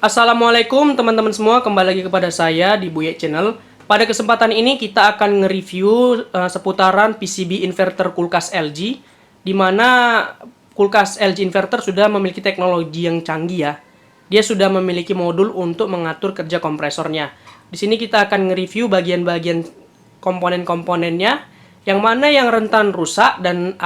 Assalamualaikum teman-teman semua, kembali lagi kepada saya di Buye Channel. Pada kesempatan ini kita akan nge-review seputaran PCB inverter kulkas LG, di mana kulkas LG inverter sudah memiliki teknologi yang canggih ya. Dia sudah memiliki modul untuk mengatur kerja kompresornya. Di sini kita akan nge-review bagian-bagian komponen-komponennya, yang mana yang rentan rusak dan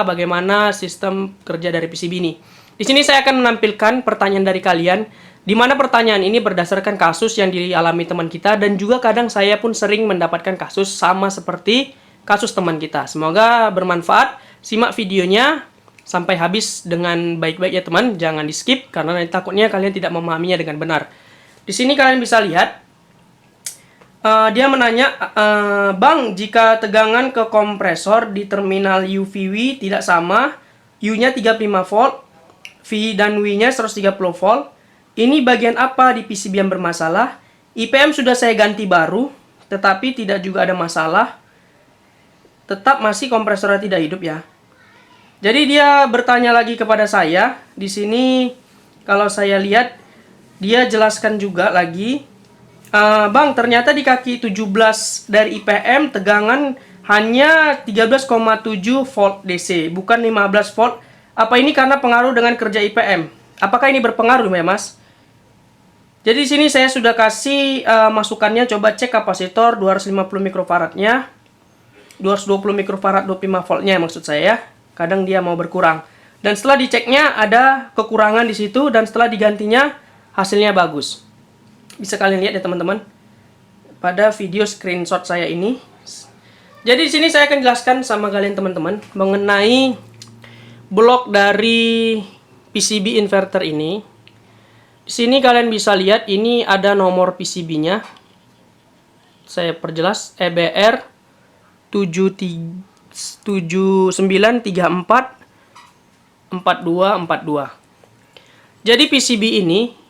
bagaimana sistem kerja dari PCB ini. Di sini saya akan menampilkan pertanyaan dari kalian, di mana pertanyaan ini berdasarkan kasus yang dialami teman kita, dan juga kadang saya pun sering mendapatkan kasus sama seperti kasus teman kita. Semoga bermanfaat. Simak videonya sampai habis dengan baik-baik ya teman. Jangan di skip karena nanti takutnya kalian tidak memahaminya dengan benar. Di sini kalian bisa lihat dia menanya, Bang, jika tegangan ke kompresor di terminal UVW tidak sama, U-nya 35 volt, V dan W-nya 130 volt, ini bagian apa di PCB yang bermasalah? IPM sudah saya ganti baru, tetapi tidak juga ada masalah. Tetap masih kompresornya tidak hidup ya. Jadi dia bertanya lagi kepada saya. Di sini kalau saya lihat, dia jelaskan juga lagi, Bang, ternyata di kaki 17 dari IPM tegangan hanya 13,7 volt DC, bukan 15 volt. Apa ini karena pengaruh dengan kerja IPM? Apakah ini berpengaruh ya, Mas? Jadi di sini saya sudah kasih masukannya, coba cek kapasitor 250 mikrofaradnya, 220 mikrofarad 25 voltnya maksud saya ya. Kadang dia mau berkurang. Dan setelah diceknya ada kekurangan di situ, dan setelah digantinya hasilnya bagus. Bisa kalian lihat ya teman-teman pada video screenshot saya ini. Jadi di sini saya akan jelaskan sama kalian teman-teman mengenai blok dari PCB inverter ini. Di sini kalian bisa lihat ini ada nomor PCB-nya. Saya perjelas, EBR 79344242. Jadi PCB ini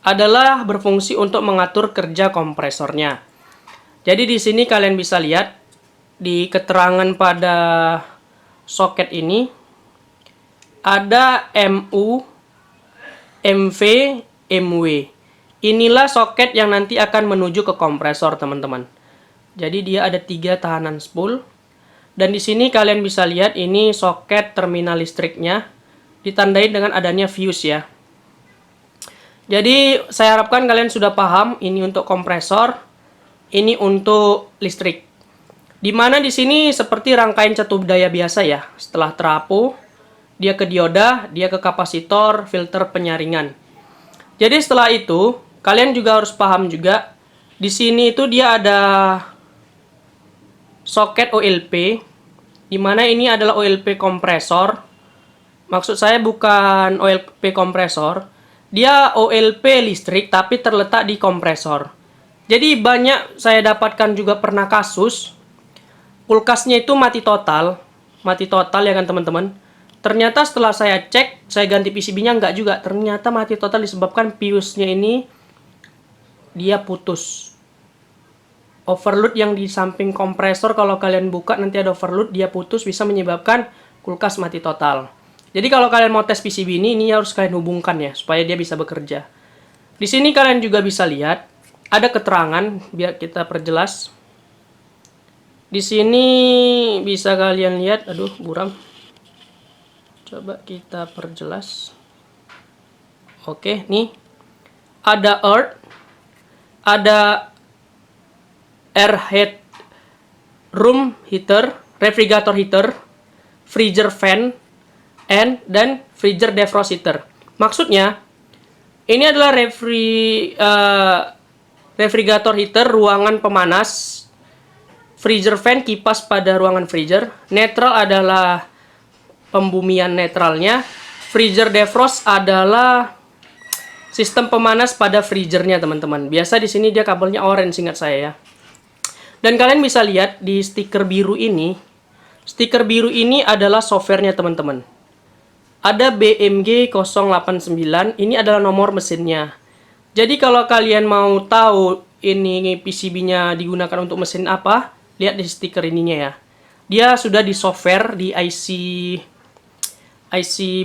adalah berfungsi untuk mengatur kerja kompresornya. Jadi di sini kalian bisa lihat di keterangan pada soket ini ada MU, MV, MW. Inilah soket yang nanti akan menuju ke kompresor, teman-teman. Jadi dia ada 3 tahanan spool. Dan di sini kalian bisa lihat ini soket terminal listriknya ditandai dengan adanya fuse ya. Jadi saya harapkan kalian sudah paham, ini untuk kompresor, ini untuk listrik. Dimana di sini seperti rangkaian catur daya biasa ya. Setelah trafo, dia ke dioda, dia ke kapasitor, filter penyaringan. Jadi setelah itu, kalian juga harus paham juga, di sini itu dia ada soket OLP, dimana ini adalah OLP kompresor. Maksud saya bukan OLP kompresor, dia OLP listrik tapi terletak di kompresor. Jadi banyak saya dapatkan juga pernah kasus kulkasnya itu mati total ya kan teman-teman. Ternyata setelah saya cek, saya ganti PCB-nya enggak juga. Ternyata mati total disebabkan fuse-nya ini dia putus. Overload yang di samping kompresor, kalau kalian buka nanti ada overload, dia putus, bisa menyebabkan kulkas mati total. Jadi kalau kalian mau tes PCB ini harus kalian hubungkan ya, supaya dia bisa bekerja. Di sini kalian juga bisa lihat, ada keterangan, biar kita perjelas. Di sini bisa kalian lihat, aduh buram. Coba kita perjelas. Oke, nih. Ada earth, ada air head room heater, refrigerator heater, freezer fan, dan freezer defrost heater. Maksudnya, ini adalah refrigerator heater, ruangan pemanas, freezer fan, kipas pada ruangan freezer, netral adalah pembumian netralnya, freezer defrost adalah sistem pemanas pada freezernya teman-teman. Biasa di sini dia kabelnya orange ingat saya ya. Dan kalian bisa lihat di stiker biru ini. Stiker biru ini adalah softwarenya teman-teman. Ada BMG 089, ini adalah nomor mesinnya. Jadi kalau kalian mau tahu ini PCB-nya digunakan untuk mesin apa, lihat di stiker ininya ya. Dia sudah di software di IC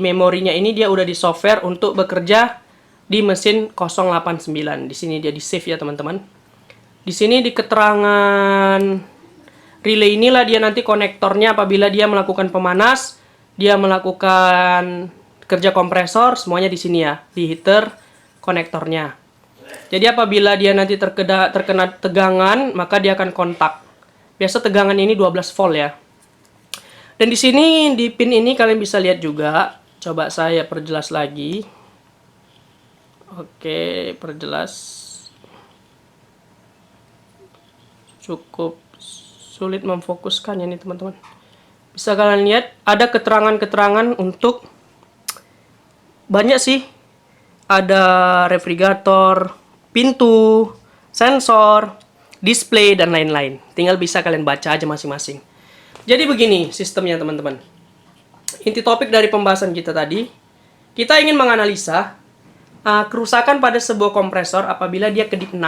memorinya ini, dia udah di software untuk bekerja di mesin 089. Di sini dia di save ya teman-teman. Di sini di keterangan relay inilah dia nanti konektornya apabila dia melakukan pemanas, dia melakukan kerja kompresor, semuanya di sini ya, di heater konektornya. Jadi apabila dia nanti terkena tegangan, maka dia akan kontak. Biasa tegangan ini 12 volt ya. Dan di sini di pin ini kalian bisa lihat juga. Coba saya perjelas lagi. Oke, perjelas. Cukup sulit memfokuskan ya nih teman-teman. Bisa kalian lihat ada keterangan-keterangan untuk banyak sih. Ada refrigerator, pintu, sensor, display, dan lain-lain. Tinggal bisa kalian baca aja masing-masing. Jadi begini sistemnya teman-teman. Inti topik dari pembahasan kita tadi, kita ingin menganalisa kerusakan pada sebuah kompresor apabila dia kedip 6.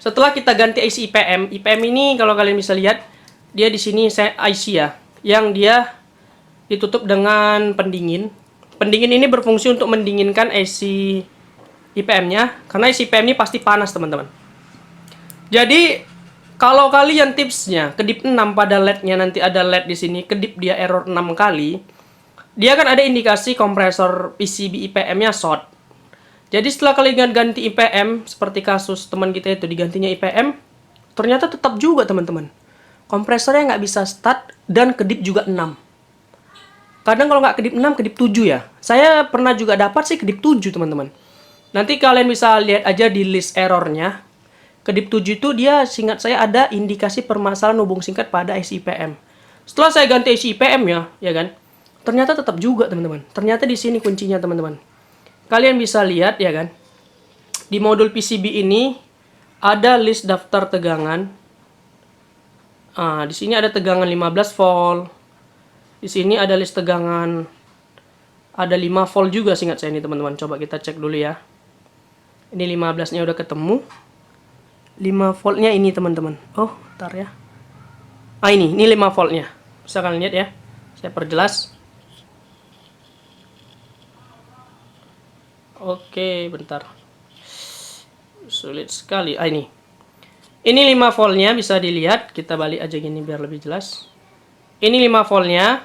Setelah kita ganti IC IPM, IPM ini kalau kalian bisa lihat, dia di sini IC ya, yang dia ditutup dengan pendingin. Pendingin ini berfungsi untuk mendinginkan IC IPM-nya, karena IC IPM ini pasti panas teman-teman. Jadi kalau kalian tipsnya kedip 6 pada LED-nya, nanti ada LED di sini, kedip dia error 6 kali, dia akan ada indikasi kompresor PCB IPM-nya short. Jadi setelah kalian ganti IPM, seperti kasus teman kita itu digantinya IPM, ternyata tetap juga teman-teman. Kompresornya nggak bisa start dan kedip juga 6. Kadang kalau nggak kedip 6, kedip 7 ya. Saya pernah juga dapat sih kedip 7 teman-teman. Nanti kalian bisa lihat aja di list errornya. Kedip 7 itu dia, seingat saya ada indikasi permasalahan hubung singkat pada IC IPM. Setelah saya ganti IC IPM ya kan, ternyata tetap juga teman-teman. Ternyata di sini kuncinya teman-teman. Kalian bisa lihat ya kan, di modul PCB ini ada list daftar tegangan. Di sini ada tegangan 15 volt. Di sini ada list tegangan, ada 5 volt juga seingat saya ini teman-teman. Coba kita cek dulu ya. Ini 15-nya udah ketemu. 5 voltnya ini teman-teman. Oh, bentar ya. Ini 5 voltnya. Bisa kalian lihat ya. Saya perjelas. Oke, bentar. Sulit sekali. Ini. Ini 5 voltnya bisa dilihat. Kita balik aja gini biar lebih jelas. Ini 5 voltnya.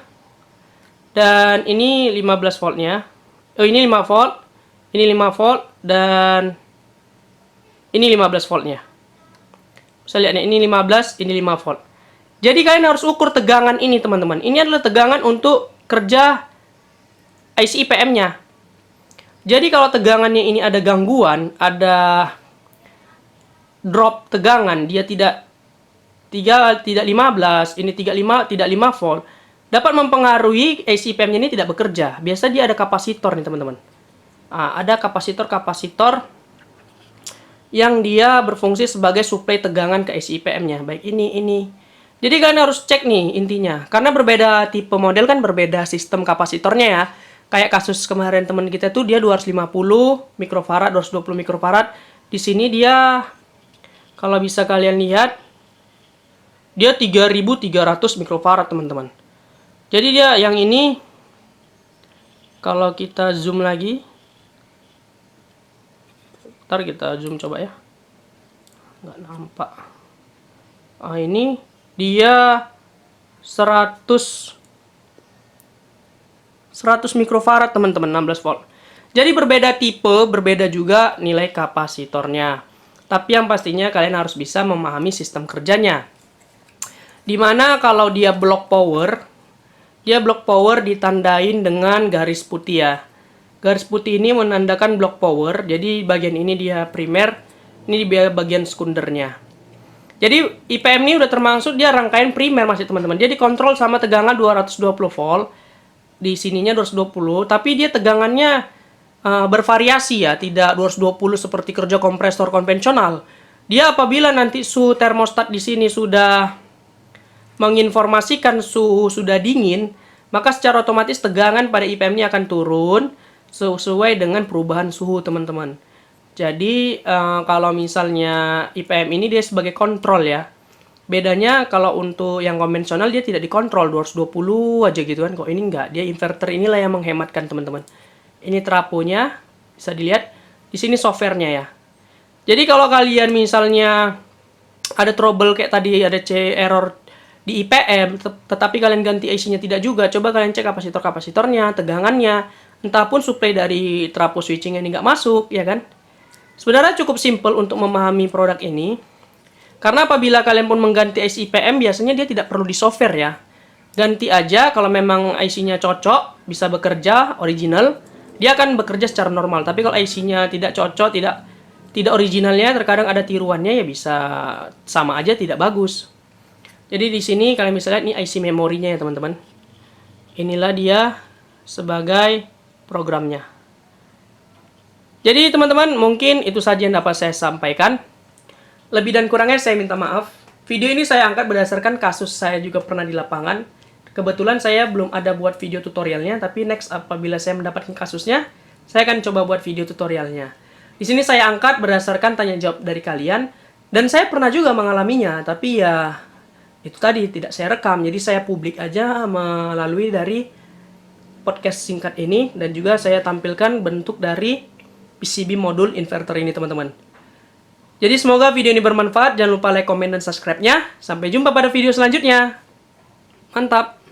Dan ini 15 voltnya. Oh, ini 5 volt. Ini 5 volt. Dan ini 15 voltnya. Bisa lihat nih, ini 15, ini 5 volt. Jadi kalian harus ukur tegangan ini teman-teman. Ini adalah tegangan untuk kerja IC IPM-nya. Jadi kalau tegangannya ini ada gangguan, ada drop tegangan, dia tidak 15, ini 35, tidak 5 volt, dapat mempengaruhi IC IPM-nya ini tidak bekerja. Biasa dia ada kapasitor nih teman-teman. Ada kapasitor yang dia berfungsi sebagai suplai tegangan ke IC IPM-nya. Baik ini. Jadi kalian harus cek nih intinya. Karena berbeda tipe model kan berbeda sistem kapasitornya ya. Kayak kasus kemarin teman kita tuh dia 250 mikrofarad, 220 mikrofarad. Di sini dia kalau bisa kalian lihat dia 3300 mikrofarad teman-teman. Jadi dia yang ini kalau kita zoom lagi, ntar kita zoom coba ya, nggak nampak. Ini dia 100 mikrofarad teman-teman, 16 volt. Jadi berbeda tipe, berbeda juga nilai kapasitornya. Tapi yang pastinya kalian harus bisa memahami sistem kerjanya. Dimana kalau dia block power ditandain dengan garis putih ya. Garis putih ini menandakan block power. Jadi bagian ini dia primer, ini dia bagian sekundernya. Jadi IPM ini udah termasuk dia rangkaian primer masih teman-teman. Dia dikontrol sama tegangan 220 volt. Di sininya 220, tapi dia tegangannya bervariasi ya, tidak 220 seperti kerja kompresor konvensional. Dia apabila nanti suhu termostat di sini sudah menginformasikan suhu sudah dingin, maka secara otomatis tegangan pada IPM ini akan turun sesuai dengan perubahan suhu teman-teman. Jadi kalau misalnya IPM ini dia sebagai kontrol ya. Bedanya kalau untuk yang konvensional dia tidak dikontrol 220 aja gitu kan. Kok ini enggak, dia inverter inilah yang menghematkan teman-teman. Ini trafonya bisa dilihat Di sini softwarenya ya. Jadi kalau kalian misalnya ada trouble kayak tadi ada error di IPM, tetapi kalian ganti IC-nya tidak juga, coba kalian cek kapasitor-kapasitornya, tegangannya, entah pun supply dari trafo switching ini nggak masuk, ya kan? Sebenarnya cukup simple untuk memahami produk ini, karena apabila kalian pun mengganti IC IPM, biasanya dia tidak perlu di software ya. Ganti aja kalau memang IC-nya cocok, bisa bekerja, original, dia akan bekerja secara normal. Tapi kalau IC-nya tidak cocok, tidak originalnya, terkadang ada tiruannya, ya bisa sama aja tidak bagus. Jadi di sini kalian bisa lihat ini IC memorinya ya teman-teman. Inilah dia sebagai programnya. Jadi teman-teman, mungkin itu saja yang dapat saya sampaikan. Lebih dan kurangnya saya minta maaf. Video ini saya angkat berdasarkan kasus saya juga pernah di lapangan. Kebetulan saya belum ada buat video tutorialnya, tapi next apabila saya mendapatkan kasusnya, saya akan coba buat video tutorialnya. Di sini saya angkat berdasarkan tanya jawab dari kalian, dan saya pernah juga mengalaminya, tapi ya itu tadi tidak saya rekam, jadi saya publik aja melalui dari podcast singkat ini, dan juga saya tampilkan bentuk dari PCB modul inverter ini teman-teman. Jadi semoga video ini bermanfaat, jangan lupa like, komen, dan subscribe-nya. Sampai jumpa pada video selanjutnya. Mantap!